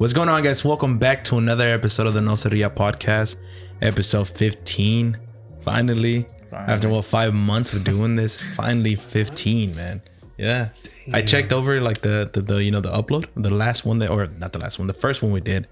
What's going on, guys? Welcome back to another episode of the No Seria podcast, episode 15. Finally. After 5 months of doing this, finally 15, man. Yeah. Damn. I checked over like the upload, the last one not the last one, the first one we did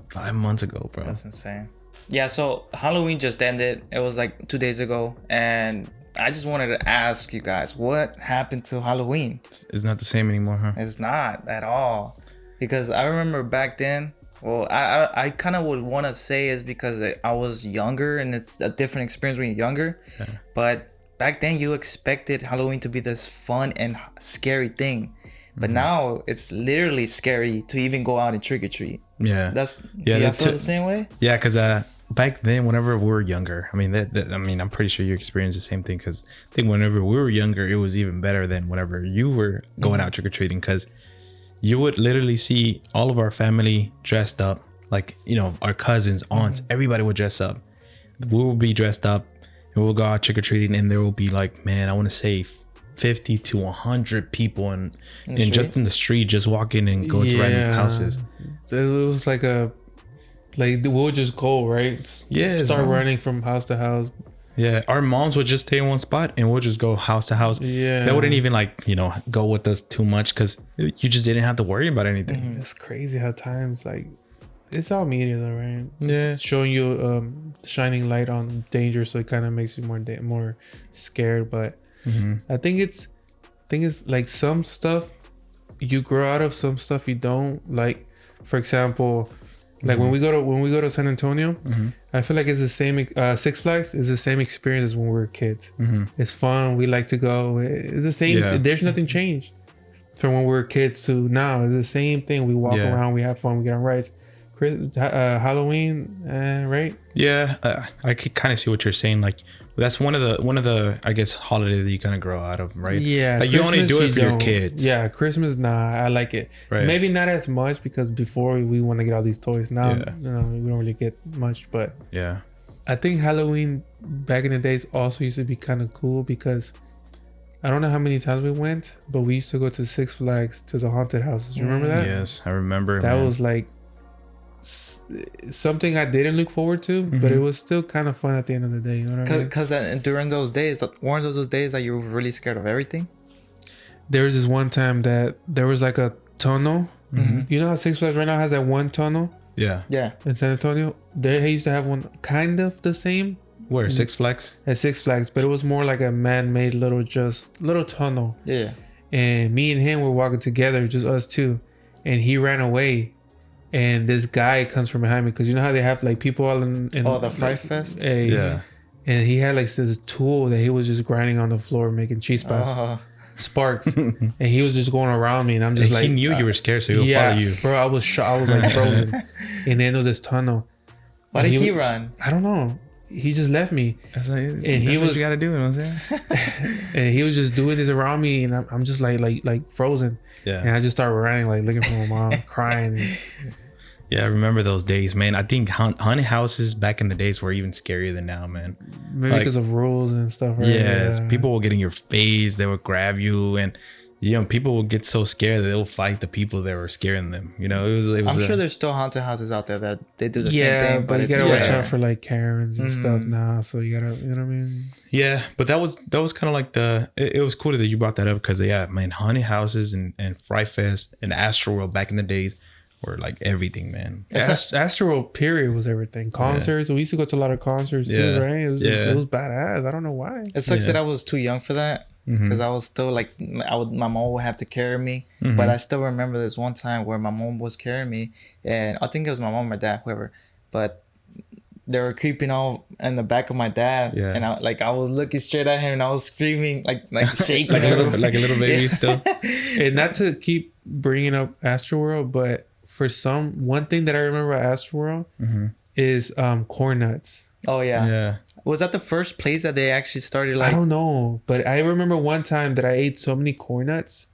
5 months ago, bro. That's insane. Yeah, so Halloween just ended. It was like 2 days ago, and I just wanted to ask you guys, what happened to Halloween? It's not the same anymore, huh? It's not at all. Because I remember back then, well, I kind of would want to say is because I was younger and it's a different experience when you're younger. Yeah. But back then you expected Halloween to be this fun and scary thing. But now it's literally scary to even go out and trick or treat. Yeah. Do you feel the same way? Yeah, because back then, whenever we were younger, I mean, I'm pretty sure you experienced the same thing. Because I think whenever we were younger, it was even better than whenever you were going out trick or treating. Because you would literally see all of our family dressed up, like, our cousins, aunts, everybody would dress up. We will be dressed up and we'll go out trick or treating, and there will be like, man, I want to say 50 to 100 people in just in the street, just walking and going to random houses. It was like we'll just go, right? Yeah. Start running from house to house. Yeah, our moms would just stay in one spot and we'll just go house to house. Yeah. They wouldn't even go with us too much because you just didn't have to worry about anything. It's crazy how times, it's all media though, right? Yeah. It's showing you shining light on danger, so it kind of makes you more scared. But I think it's like some stuff you grow out of, some stuff you don't. Like, for example, like when we go to San Antonio, I feel like it's the same. Six Flags is the same experience as when we were kids. It's fun. We like to go. It's the same. Yeah. There's nothing changed from when we were kids to now. It's the same thing. We walk around. We have fun. We get on rides. Halloween, right? Yeah, I could kind of see what you're saying. Like, that's one of the I guess holidays that you kind of grow out of, right? Yeah, like Christmas, you only do it for your kids. Yeah, Christmas, I like it. Right. Maybe not as much because before we want to get all these toys. Now, we don't really get much. But yeah, I think Halloween back in the days also used to be kind of cool because I don't know how many times we went, but we used to go to Six Flags to the haunted houses. Do you remember that? Yes, I remember. That was like something I didn't look forward to, but it was still kind of fun at the end of the day. You know what I mean? Because during those days, weren't those days that you were really scared of everything? There was this one time that there was like a tunnel. You know how Six Flags right now has that one tunnel? Yeah. In San Antonio, they used to have one kind of the same. Where? Six Flags? At Six Flags, but it was more like a man-made little tunnel. Yeah. And me and him were walking together, just us two, and he ran away. And this guy comes from behind me because you know how they have like people all in the Fright Fest? Yeah. And he had like this tool that he was just grinding on the floor, making cheese spots, sparks. And he was just going around me, and I'm just he knew you were scared, so he would follow you. Bro, I was shocked. I was like frozen. And then there was this tunnel. Why did he run? I don't know. He just left me. That's what you gotta do, you know what I'm saying? And he was just doing this around me, and I'm just like frozen. Yeah. And I just started running, like looking for my mom, crying. Yeah, I remember those days, man. I think haunted houses back in the days were even scarier than now, man. Maybe because of rules and stuff, right? Yes, people will get in your face. They will grab you, and people will get so scared that they'll fight the people that were scaring them. It was. I'm sure there's still haunted houses out there that they do the same thing. But you gotta watch out for like Karens and stuff now. So you gotta, you know what I mean? Yeah, but that was kind of like it was cool that you brought that up because man, haunted houses and Fright Fest and Astroworld back in the days were like everything, man. Astroworld period was everything. Concerts. We used to go to a lot of concerts too, right? It was badass. I don't know why. It sucks that I was too young for that because I was still like my mom would have to carry me. But I still remember this one time where my mom was carrying me, and I think it was my mom or dad, whoever. But they were creeping all in the back of my dad, and I was looking straight at him, and I was screaming like shaking like a little baby still. And not to keep bringing up Astroworld, but for one thing that I remember about Astroworld is corn nuts. Oh yeah. Yeah. Was that the first place that they actually started I like? don't know, but I remember one time that I ate so many corn nuts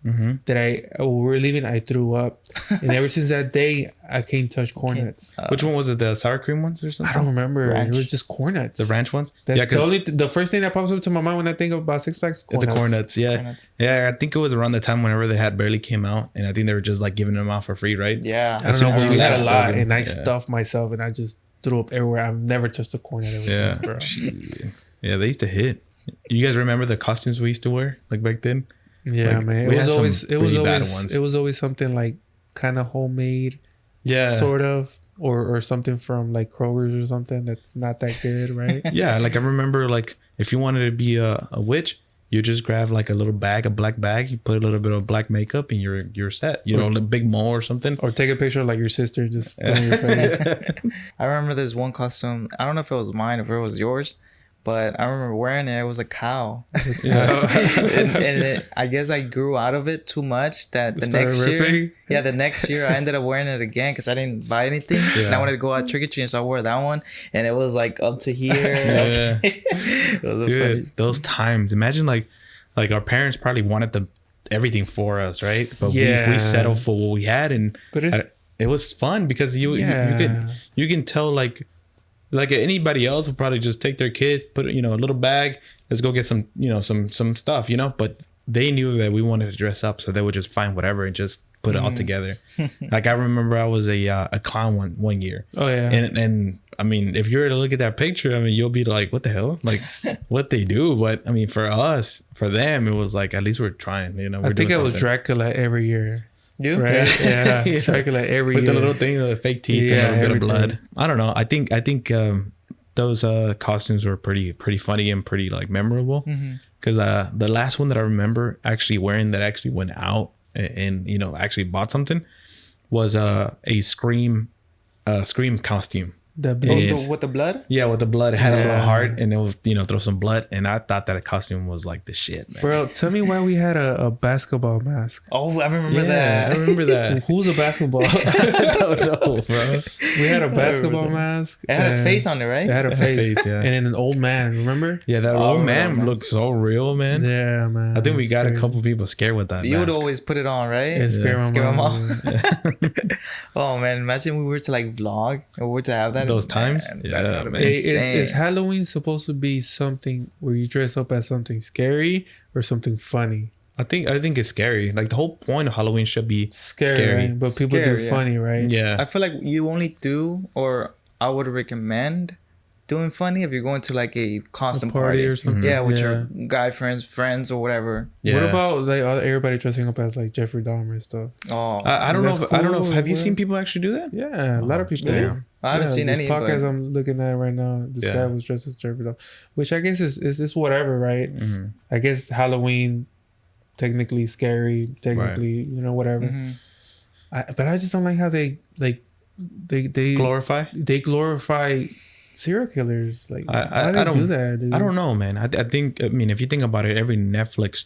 that we were leaving, I threw up, and ever since that day, I can't touch corn nuts. Which one was it? The sour cream ones or I something? don't remember. Ranch. It was just corn nuts. The ranch ones? That's yeah, the first thing that pops up to my mind when I think about Six Flags. the corn nuts. Yeah. Corn nuts. Yeah, I think it was around the time whenever they had barely came out, and I think they were just like giving them out for free, right? Yeah. I don't know, but we had a lot, left, and I yeah. stuffed myself, and I just threw up everywhere. I've never touched a corn nut ever Yeah. since, bro. Yeah, they used to hit. You guys remember the costumes we used to wear like back then? Yeah, Like, man. we It had was some always pretty bad ones. it was always something like kind of homemade, Yeah. sort of, or something from like Kroger's or something that's not that good, right? Yeah, like I remember, like if you wanted to be a witch, you just grab like a little bag, a black bag. You put a little bit of black makeup, and you're set. You know, a big mole or something. Or take a picture of like your sister, just put on your face. I remember there's one costume. I don't know if it was mine or if it was yours, but I remember wearing it. It was a cow. I guess I grew out of it too much that the Started next year. ripping? Yeah, the next year I ended up wearing it again because I didn't buy anything. And I wanted to go out trick or treating, so I wore that one, and it was like up to here. Yeah. It was Dude, those times. Imagine like our parents probably wanted everything for us, right? But we settled for what we had, and But it was fun because you can tell like anybody else would probably just take their kids, put a little bag, let's go get some some stuff, but they knew that we wanted to dress up, so they would just find whatever and just put it all together. Like I remember I was a clown one year. Oh yeah. And I mean, if you were to look at that picture, I mean, you'll be like, what the hell? Like what they do. But I mean, for them, it was like, at least we're trying, we're I think doing I was something. Dracula every year. You? Right? Yeah. Yeah. Dracula every With year. the little thing, the fake teeth, Yeah, and a bit of everything. blood. I don't know. I think those costumes were pretty funny and pretty like memorable. Because the last one that I remember actually wearing that actually went out and actually bought something was a scream costume. The Oh, big, with the blood? Yeah, with the blood, it had a little Yeah. heart, and it was throw some blood, and I thought that a costume was like the shit, man. bro. Tell me why we had a basketball mask. Oh, I remember Yeah, that. I remember that. Who's a basketball? I don't know, bro. We had a basketball mask. It had a and face on it, right? It had a face, face, yeah. and then an old man. Remember? Yeah, that Oh, old man man. looked so real, man. Yeah, man. I think we it's got crazy. a couple people scared with that. You would mask. always put it on, right? It scared my Scare 'em mom. off. Oh man, imagine we were to like vlog or we were to have that Those times? Man, Yeah, that would've man. been Hey, insane. is Halloween supposed to be something where you dress up as something scary or something funny? I think it's scary. Like the whole point of Halloween should be Scary, right? But people do Scary, yeah. funny, right? Yeah. I feel like you only do, or I would recommend doing funny if you're going to like a costume A party or something. Yeah, with Yeah. your guy friends or whatever. Yeah. What about like everybody dressing up as like Jeffrey Dahmer and stuff? Oh, I don't know. That's I don't know. cool, Have you what? seen people actually do that? Yeah, a lot of people. really? Yeah. I haven't seen this any. podcast But I'm looking at right now. This Yeah. guy was dressed as Jeffrey Dahmer, which I guess is whatever, right? Mm-hmm. I guess Halloween, technically scary, technically whatever. But I just don't like how they Glorify. glorify serial killers. Like I why they don't do that, dude? I don't know, man. I think. I mean, if you think about it, every Netflix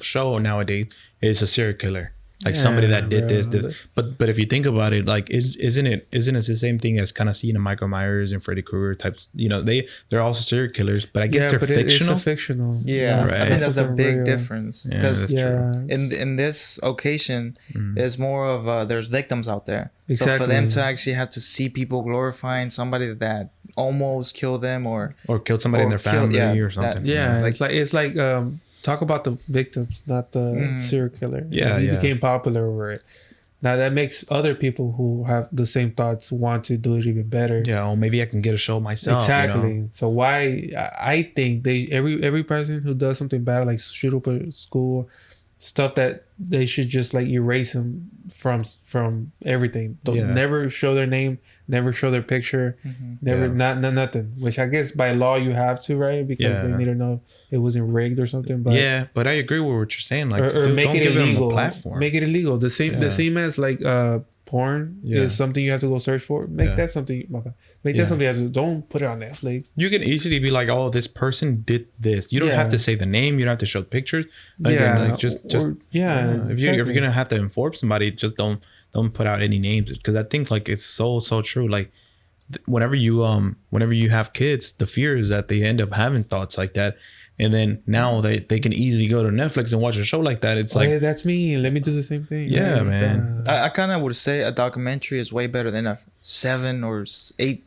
show nowadays is a serial killer. Like somebody that did bro. this. But if you think about it, like isn't it the same thing as kind of seeing a Michael Myers and Freddy Krueger types? They're also serial killers, but I guess they're but fictional. It's a fictional. yeah, Right. I think that's a something big real. difference Yeah, because that's true. in this occasion, it's more of there's victims out there. So Exactly. for them to actually have to see people glorifying somebody that almost killed them or Or killed somebody in Or their killed- family yeah, or something. Yeah, Like- it's like talk about the victims, not the serial killer. Yeah, he yeah. became popular over it. Now that makes other people who have the same thoughts want to do it even better. Yeah, well, maybe I can get a show myself. Exactly. So why I think every person who does something bad, like shoot up a school, stuff that they should just like erase them from everything. Don't Yeah. never show their name, never show their picture, never Yeah. not nothing. Which I guess by law you have to, right? Because they Yeah. need to know it wasn't rigged or something. But Yeah, but I agree with what you're saying. Like, or dude, make don't it give them illegal. a platform. Make it illegal. The same as like porn Yeah. is something you have to go search for. Make Yeah. that something. Make Yeah. that something. You have to, don't put it on Netflix. You can easily be like, "Oh, this person did this." You don't Yeah. have to say the name. You don't have to show pictures. Like, just if you're gonna have to inform somebody, just don't put out any names, because I think like it's so true. Like whenever you have kids, the fear is that they end up having thoughts like that. And then now they can easily go to Netflix and watch a show like that. It's like, hey, that's me. Let me do the same thing. Yeah, man. I kind of would say a documentary is way better than a 7 or 8,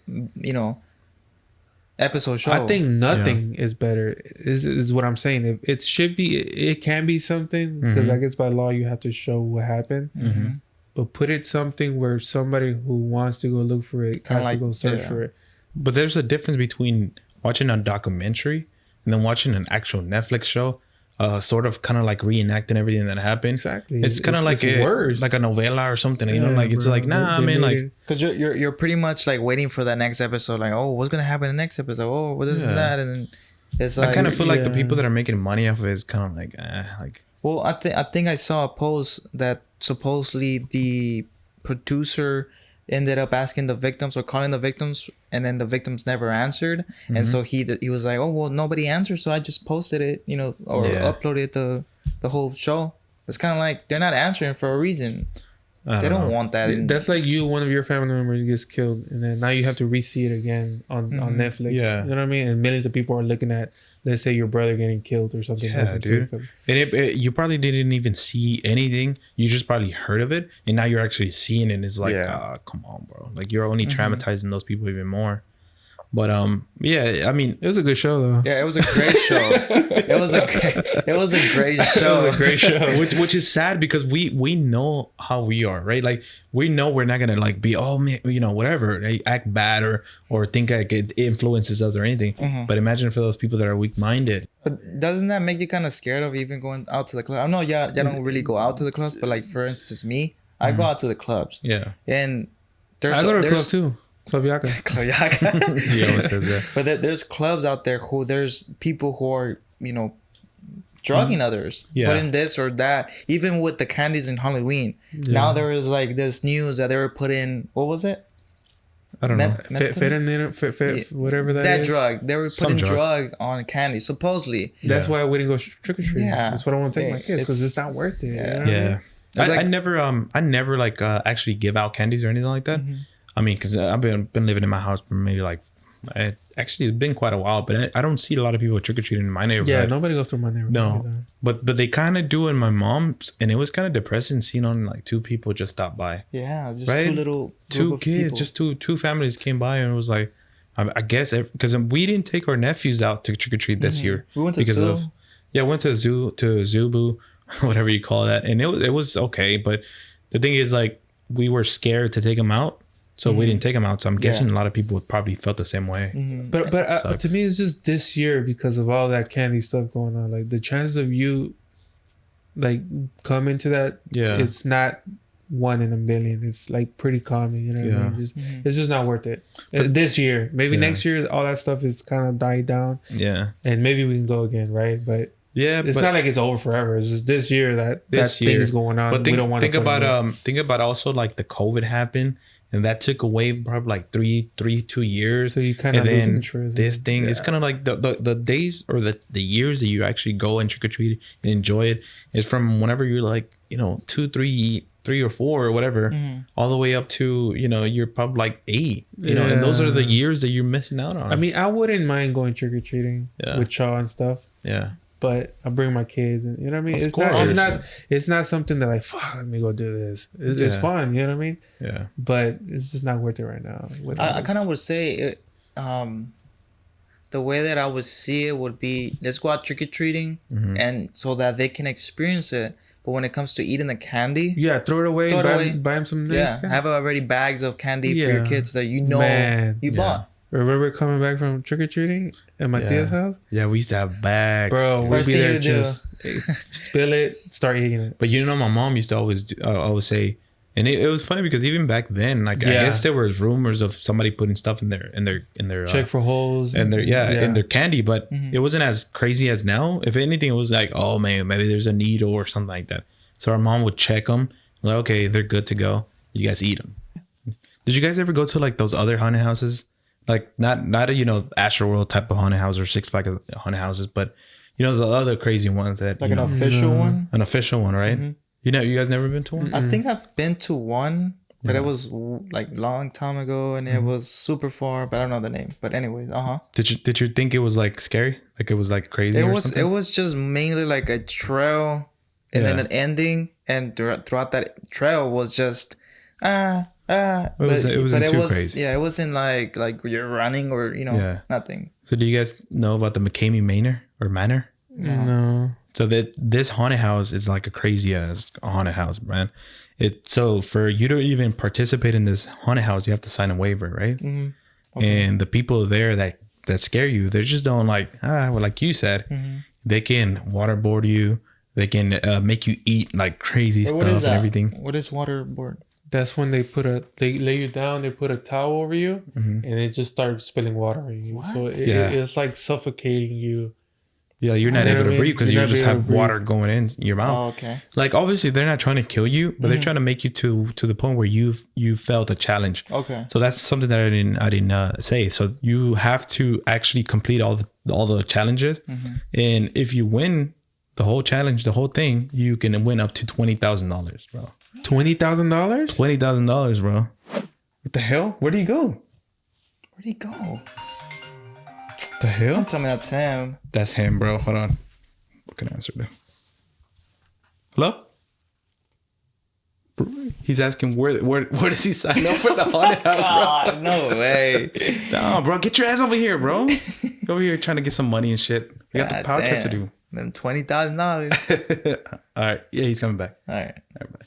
episode show. I think nothing is better. Is what I'm saying. If it should be, it can be something because I guess by law you have to show what happened. But put it something where somebody who wants to go look for it has to go search for it. But there's a difference between watching a documentary and then watching an actual Netflix show, sort of kind of like reenacting everything that happened. Exactly. It's kind of like like a novela or something, you know, like it's like, nah, I mean, like, because you're pretty much like waiting for that next episode, like, oh, what's gonna happen in the next episode? Oh, what is that? And then it's like, I kind of feel like the people that are making money off of it is kind of like, like. Well, I think I saw a post that supposedly the producer ended up asking the victims or calling the victims, and then the victims never answered, and so he was like, oh well, nobody answered, so I just posted it, you know, or uploaded the whole show. It's kind of like they're not answering for a reason. They don't want that. That's like one of your family members gets killed, and then now you have to re-see it again on Netflix. Yeah. You know what I mean? And millions of people are looking at, let's say, your brother getting killed or something. Yeah, dude. And you probably didn't even see anything. You just probably heard of it, and now you're actually seeing it. And it's like, come on, bro. Like, you're only traumatizing those people even more. But yeah, I mean, it was a good show though. Yeah, it was a great show. It was a great show. It was a great show. which is sad because we know how we are, right? Like, we know we're not gonna like be, oh man, you know, whatever, they act bad or think like it influences us or anything. But imagine for those people that are weak minded. But doesn't that make you kind of scared of even going out to the club? I know y'all don't really go out to the clubs, but like, for instance, me, I go out to the clubs. Yeah. And I go to the club too. Club Yaka. He always says that. But there's clubs out there who there's people who are, you know, drugging others, putting this or that. Even with the candies in Halloween. Now there was like this news that they were putting, what was it? I don't know. Whatever that is. That drug. They were putting drug on candy, supposedly. That's why I wouldn't go trick or treating. Yeah. That's what I want to take my kids, because it's not worth it. Yeah. You know what I mean? I never like actually give out candies or anything like that. I mean, because I've been living in my house for maybe like, actually it's been quite a while, but I don't see a lot of people trick or treating in my neighborhood. Yeah, nobody goes through my neighborhood. No, either. but they kind of do in my mom's, and it was kind of depressing seeing on like 2 people just stop by. Yeah, just two kids, people. just two families came by, and it was like, I guess because we didn't take our nephews out to trick or treat this year. We went to the zoo. Went to Zubu, whatever you call that, and it was okay, but the thing is, like, we were scared to take them out. So we didn't take them out. So I'm guessing a lot of people probably felt the same way. But to me, it's just this year because of all that candy stuff going on. Like, the chances of you like coming to that, it's not 1 in a million. It's like pretty common. You know what I mean? It's just not worth it. But this year, maybe next year, all that stuff is kind of died down. Yeah, and maybe we can go again, right? But it's not like it's over forever. It's just this year that thing is going on. But we don't want to think about also like the COVID happened. And that took away probably like 2 years. So you kind of lose interest. This thing, it's kind of like the days or the years that you actually go and trick or treat and enjoy it is from whenever you're like, you know, 2, 3 or 4 or whatever, all the way up to, you know, you're probably like 8. You know, and those are the years that you're missing out on. I mean, I wouldn't mind going trick or treating with Chaw and stuff. Yeah. But I bring my kids, and you know what I mean. It's not something that like, fuck, let me go do this. It's fun, you know what I mean. Yeah. But it's just not worth it right now. I kind of would say, it, the way that I would see it would be, let's go out trick or treating, and so that they can experience it. But when it comes to eating the candy, throw it away. Buy them some nice. Have already bags of candy for your kids that you bought. Remember coming back from trick or treating at my tia's house? Yeah, we used to have bags. Bro, we'd be there just spill it, start eating it. But you know, my mom used to always say, and it was funny because even back then, like I guess there was rumors of somebody putting stuff in their check for holes and in their candy, but it wasn't as crazy as now. If anything, it was like, oh man, maybe there's a needle or something like that. So our mom would check them, like, okay, they're good to go. You guys eat them. Did you guys ever go to like those other haunted houses? Like not a, you know, Astro World type of haunted house or Six Flags haunted houses, but you know, the other crazy ones that like an official one. An official one, right? You know, you guys never been to one? I think I've been to one, but it was like long time ago, and it was super far, but I don't know the name. But anyways, Did you think it was like scary? Like it was like crazy? It was just mainly like a trail, and then an ending, and throughout that trail was just it wasn't too crazy. Yeah, it wasn't like you're running or nothing. So do you guys know about the McCamey Manor? No. So this haunted house is like a crazy ass haunted house, man. So for you to even participate in this haunted house, you have to sign a waiver, right? Mm-hmm. Okay. And the people there that scare you, they just don't like you said, they can waterboard you. They can make you eat like crazy stuff and everything. What is waterboard? That's when they lay you down, they put a towel over you, and it just starts spilling water on you. What? So it's like suffocating you. Yeah, you're not able to breathe because you just have water going in your mouth. Oh, okay. Like obviously they're not trying to kill you, but they're trying to make you to the point where you felt a challenge. Okay. So that's something that I didn't say. So you have to actually complete all the challenges, and if you win the whole challenge, the whole thing, you can win up to $20,000, bro. $20,000? $20,000, bro. What the hell? Where did he go? Where'd he go? The hell? Don't tell me that's him. That's him, bro. Hold on. What can I answer now? Hello? He's asking where does he sign up for the haunted house, bro? No way. No, bro. Get your ass over here, bro. Go over here trying to get some money and shit. We got the podcast to do. Then $20,000. All right. Yeah, he's coming back. All right.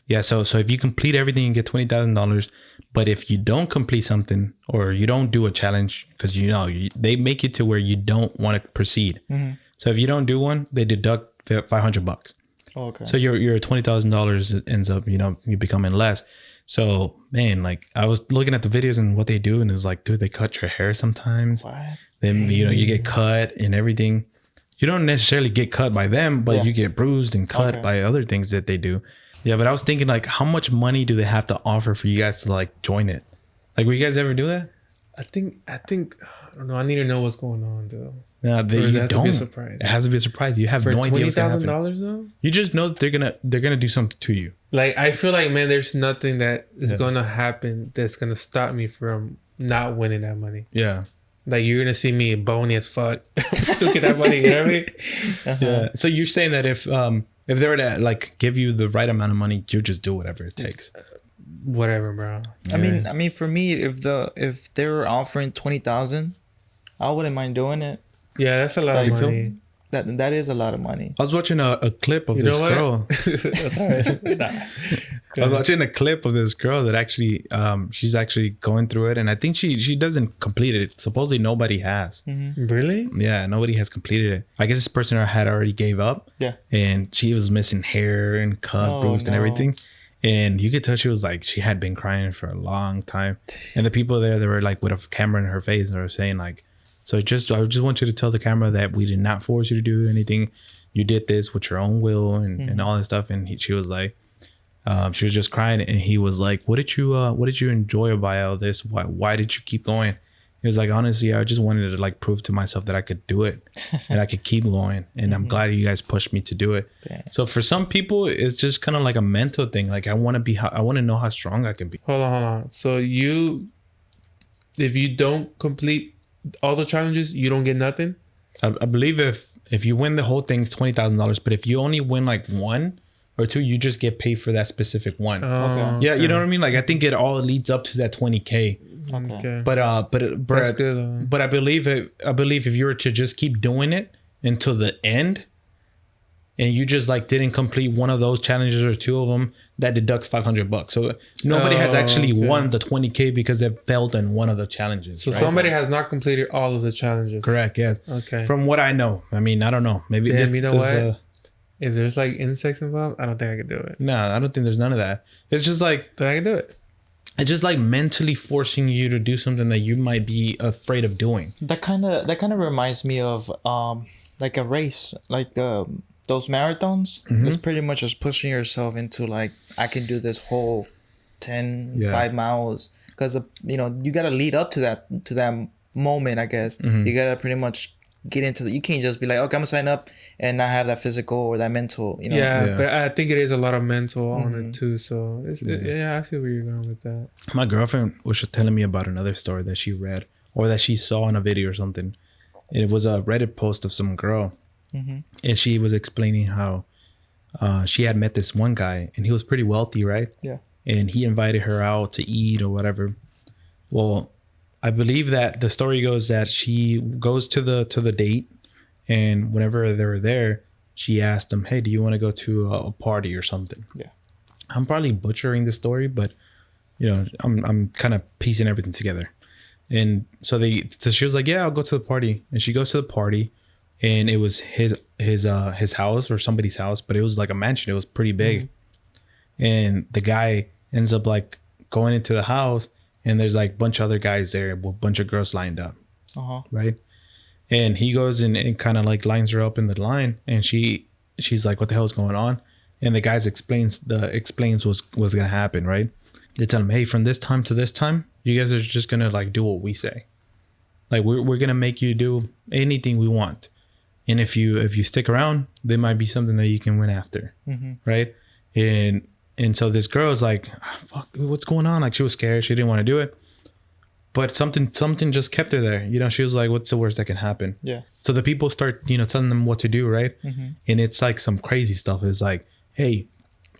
Yeah, so if you complete everything, you get $20,000. But if you don't complete something or you don't do a challenge, because they make it to where you don't want to proceed. Mm-hmm. So if you don't do one, they deduct $500. Oh, okay. So your $20,000 ends up you becoming less. So man, like I was looking at the videos and what they do, and it's like, dude, they cut your hair sometimes. What? Then you get cut and everything. You don't necessarily get cut by them, but you get bruised and cut by other things that they do. Yeah, but I was thinking like, how much money do they have to offer for you guys to like join it? Like, will you guys ever do that? I think I don't know. I need to know what's going on though. No, it has to be a surprise. It has to be a surprise. You have no idea what's gonna happen. $20,000 though. You just know that they're gonna do something to you. Like I feel like, man, there's nothing that is gonna happen that's gonna stop me from not winning that money. Yeah. Like you're gonna see me bony as fuck, sticking that money. You know what I mean? Yeah. So you're saying that if they were to like give you the right amount of money, you just do whatever it takes. Whatever, bro. I mean, for me, if they were offering 20,000, I wouldn't mind doing it. Yeah, that's a lot of money. So? That is a lot of money. I was watching a clip of this girl. I was watching a clip of this girl that actually, she's actually going through it, and I think she doesn't complete it. Supposedly nobody has. Mm-hmm. Really? Yeah, nobody has completed it. I guess this person had already gave up. Yeah. And she was missing hair and cut, bruised, and everything. And you could tell she was like, she had been crying for a long time. And the people there, they were like with a camera in her face, and they were saying like, I just want you to tell the camera that we did not force you to do anything. You did this with your own will and all that stuff. And she was like, she was just crying. And he was like, what did you enjoy about all this? Why did you keep going? He was like, honestly, I just wanted to like prove to myself that I could do it and I could keep going. And I'm glad you guys pushed me to do it. Dang. So for some people, it's just kind of like a mental thing. Like I want to know how strong I can be. Hold on. So if you don't complete all the challenges, you don't get nothing? I believe if you win the whole thing, it's $20,000. But if you only win like one or two, you just get paid for that specific one. Okay. Yeah, you know what I mean? Like I think it all leads up to that $20K. Okay. But that's good, but I believe if you were to just keep doing it until the end, and you just like didn't complete one of those challenges or two of them, that deducts $500. So nobody has actually won the $20K because they failed in one of the challenges. So somebody has not completed all of the challenges. Correct. Yes. Okay. From what I know, I mean, I don't know. Maybe you know what? If there's like insects involved, I don't think I could do it. No, I don't think there's none of that. It's just like I can do it. It's just like mentally forcing you to do something that you might be afraid of doing. That kind of reminds me of like a race, like those marathons. Mm-hmm. It's pretty much just pushing yourself into like, I can do this whole 5 miles, because you got to lead up to that moment, I guess. Mm-hmm. You got to pretty much get into you can't just be like, okay, I'm gonna sign up and not have that physical or that mental, you know. Yeah, but I think it is a lot of mental on it too. So I see where you're going with that. My girlfriend was just telling me about another story that she read or that she saw in a video or something. It was a Reddit post of some girl, and she was explaining how she had met this one guy, and he was pretty wealthy, right? Yeah. And he invited her out to eat or whatever. Well, I believe that the story goes that she goes to the date, and whenever they were there, she asked him, "Hey, do you want to go to a party or something?" Yeah. I'm probably butchering the story, but you know, I'm kind of piecing everything together. And so she was like, "Yeah, I'll go to the party." And she goes to the party, and it was his house or somebody's house, but it was like a mansion. It was pretty big. And the guy ends up like going into the house, and there's like a bunch of other guys there with a bunch of girls lined up. Right. And he goes and kind of like lines her up in the line, and she's like, "What the hell is going on?" And the guys explains what's gonna happen, right? They tell him, "Hey, from this time to this time, you guys are just gonna like do what we say. Like we're gonna make you do anything we want. And if you stick around, there might be something that you can win after." Right? And so this girl is like, "Fuck, what's going on?" Like she was scared. She didn't want to do it. But something just kept her there. You know, she was like, "What's the worst that can happen?" Yeah. So the people start, you know, telling them what to do, right? And it's like some crazy stuff. It's like, "Hey,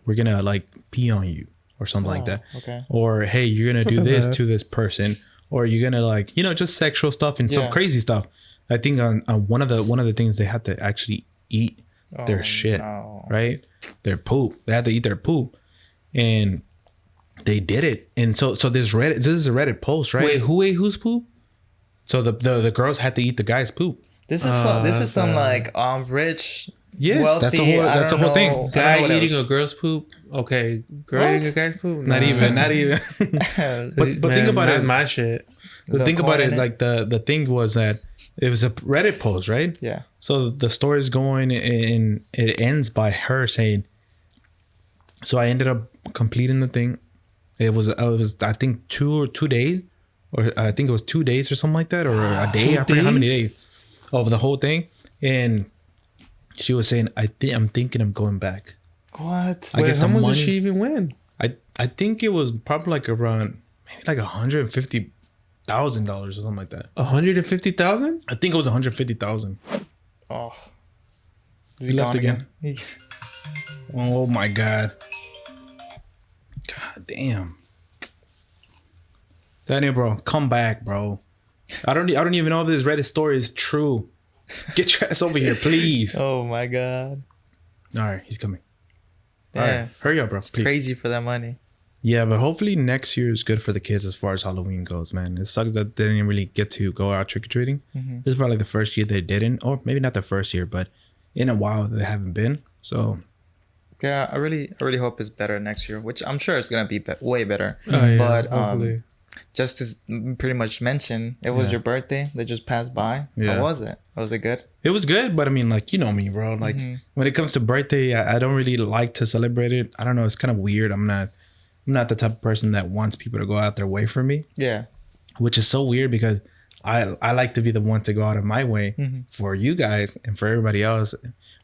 we're gonna like pee on you," or something like that. Okay. Or, "Hey, you're gonna do this to this person," or "You're gonna like, you know, just sexual stuff and some crazy stuff." I think on one of the things they had to actually eat their shit, right? Their poop. They had to eat their poop, and they did it. And so this is a Reddit post, right? Wait, who ate whose poop? So the girls had to eat the guy's poop. This is some like rich. Yes, wealthy, that's the whole thing. Guy eating a girl's poop. Okay, girl eating a guy's poop. Not even. But think about it. My shit. But think about it. Like the thing was that it was a Reddit post, right? Yeah. So the story is going, and it ends by her saying, "So I ended up completing the thing. It was I think 2 days, or I think it was 2 days or something like that, or a day. I forget how many days of the whole thing." And she was saying, I'm thinking of going back." What? I guess how much money, did she even win? I think it was probably like around maybe like $150,000 or something like that. 150,000? I think it was 150,000. Oh. He left again. Oh my God. God damn. Daniel, bro, come back, bro. I don't even know if this Reddit story is true. Get your ass over here, please. Oh my God. All right, he's coming. Yeah. All right, hurry up, bro. It's please. crazy for that money. Yeah, but hopefully next year is good for the kids as far as Halloween goes, man. It sucks that they didn't really get to go out trick-or-treating. This is probably the first year they didn't, or maybe not the first year, but in a while they haven't been. So yeah, I really hope it's better next year, which I'm sure it's gonna be way better. Oh, yeah, but hopefully. Just to pretty much mention, it was your birthday that just passed by. Yeah. How was it? Was it good? it was good, but I mean, like, you know me, bro. Like when it comes to birthday, I don't really like to celebrate it. I don't know. It's kind of weird. I'm not the type of person that wants people to go out their way for me. Yeah. Which is so weird because I like to be the one to go out of my way for you guys and for everybody else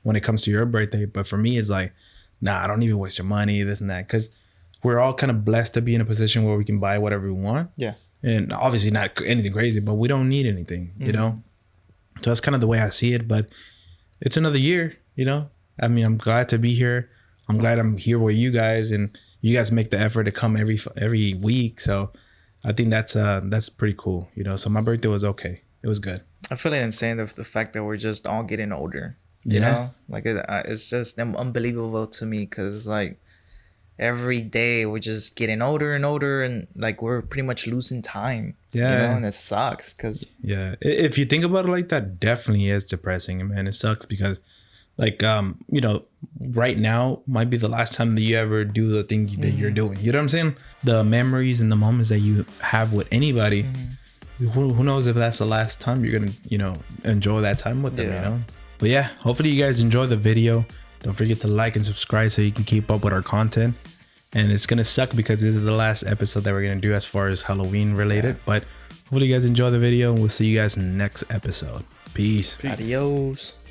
when it comes to your birthday. But for me, it's like, nah, I don't even waste your money, this and that. Because we're all kind of blessed to be in a position where we can buy whatever we want. Yeah. And obviously not anything crazy, but we don't need anything, you know? So that's kind of the way I see it. But it's another year, you know? I mean, I'm glad to be here. I'm glad I'm here with you guys, and you guys make the effort to come every week. So I think that's pretty cool, you know? So my birthday was okay. It was good. I feel like insane the fact that we're just all getting older. You know? Like, it's just unbelievable to me because, like, every day we're just getting older and older, and like we're pretty much losing time. Yeah. You know, and it sucks because if you think about it like that, definitely is depressing, man. It sucks because, like, you know, right now might be the last time that you ever do the thing that you're doing. You know what I'm saying? The memories and the moments that you have with anybody, who knows if that's the last time you're gonna, you know, enjoy that time with them, you know? But yeah, hopefully you guys enjoy the video. Don't forget to like and subscribe so you can keep up with our content. And it's gonna suck because this is the last episode that we're gonna do as far as Halloween related. But hopefully you guys enjoy the video, and we'll see you guys next episode. Peace. Adios.